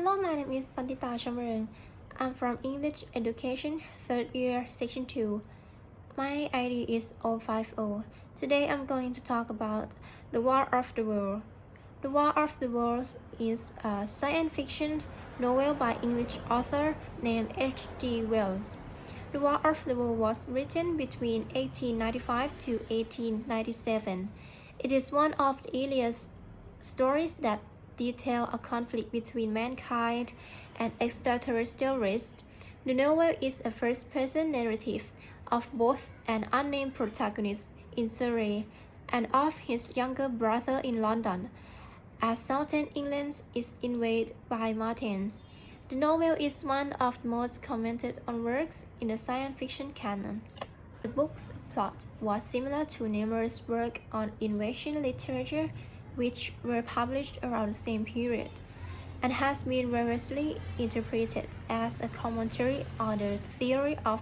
Hello, my name is Pandita Chamarung. I'm from English Education, 3rd year, Section 2. My ID is 050. Today I'm going to talk about The War of the Worlds. The War of the Worlds is a science fiction novel by English author named H.G. Wells. The War of the Worlds was written between 1895 to 1897. It is one of the earliest stories that detail a conflict between mankind and extraterrestrial race. The novel is a first-person narrative of both an unnamed protagonist in Surrey and of his younger brother in London, as southern England is invaded by Martians. The novel is one of the most commented on works in the science fiction canon. The book's plot was similar to numerous works on invasion literature which were published around the same period, and has been variously interpreted as a commentary on the theory of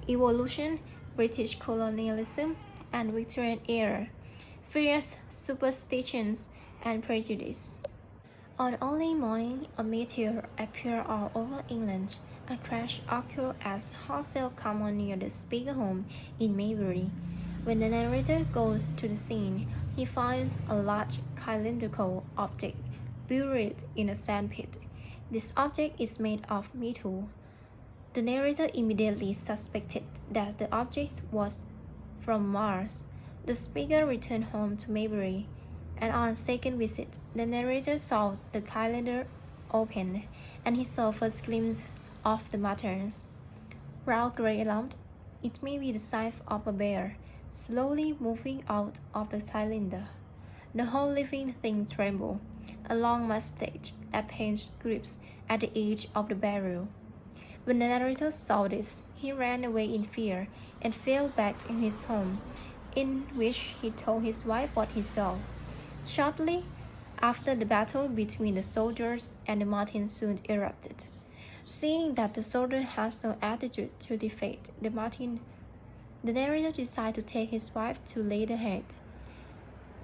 evolution, British colonialism, and Victorian era, fears, superstitions, and prejudice. On early morning, a meteor appeared all over England. A crash occurred at Horsell Common near the speaker home in Maybury. When the narrator goes to the scene, he finds a large cylindrical object buried in a sandpit. This object is made of metal. The narrator immediately suspected that the object was from Mars. The speaker returned home to Maybury, and on a second visit, the narrator saw the cylinder open, and he saw first glimpses of the Martians. Round gray lump, it may be the size of a bear, slowly moving out of the cylinder. The whole living thing trembled. A long mustache appeared grips at the edge of the barrel. When the narrator saw this, he ran away in fear and fell back in his home, in which he told his wife what he saw. Shortly after, the battle between the soldiers and the Martians soon erupted. Seeing that the soldier has no attitude to defeat the Martian, the narrator decided to take his wife to Leatherhead.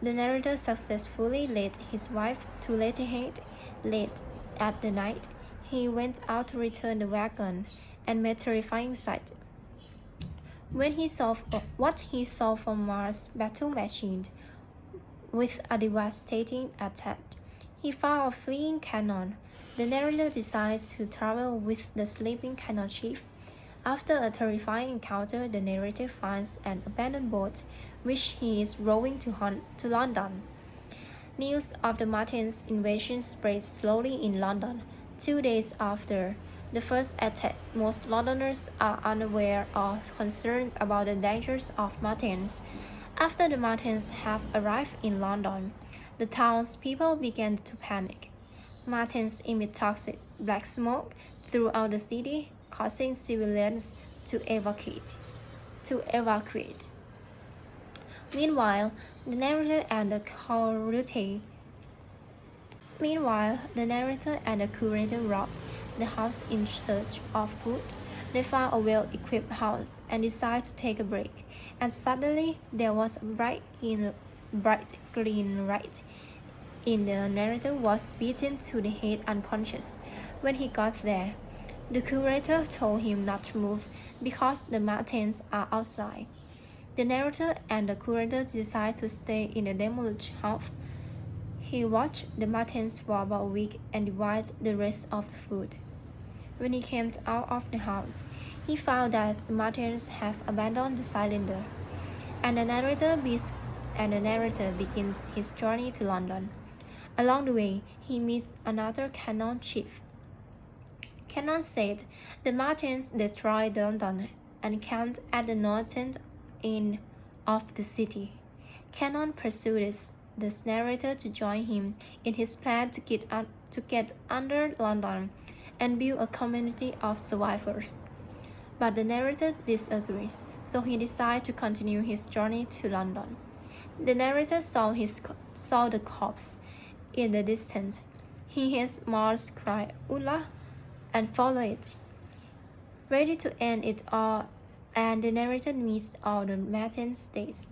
The narrator successfully led his wife to Leatherhead. Late at the night, he went out to return the wagon and met a terrifying sight. When he saw what he saw from Mars' battle machine with a devastating attack, he found a fleeing cannon. The narrator decided to travel with the sleeping cannon chief. After a terrifying encounter, the narrator finds an abandoned boat which he is rowing to London. News of the Martians' invasion spread slowly in London. 2 days after the first attack, most Londoners are unaware or concerned about the dangers of Martians. After the Martians have arrived in London, the townspeople began to panic. Martians emit toxic black smoke throughout the city, causing civilians to evacuate. Meanwhile, the narrator and the curator robbed the house in search of food. They found a well-equipped house and decided to take a break. And suddenly, there was a bright green light. The narrator was beaten to the head unconscious. When he got there, the curator told him not to move because the Martians are outside. The narrator and the curator decided to stay in the demolished house. He watched the Martians for about a week and divided the rest of the food. When he came out of the house, he found that the Martians have abandoned the cylinder, and the narrator begins his journey to London. Along the way, he meets another cannon chief. Cannon said the Martians destroyed London and camped at the northern end of the city. Cannon persuades the narrator to join him in his plan to get under London and build a community of survivors. But the narrator disagrees, so he decides to continue his journey to London. The narrator saw the corpse in the distance. He hears Mars cry "Ulla" and follow it. Ready to end it all, and the narrator meets all the Martians' days.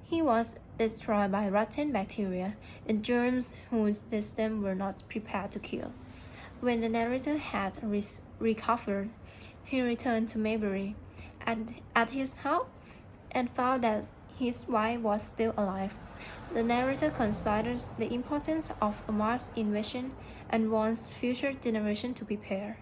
He was destroyed by rotten bacteria and germs whose system were not prepared to kill. When the narrator had recovered, he returned to Maybury at his house and found that his wife was still alive. The narrator considers the importance of a Mars invasion and wants future generations to prepare.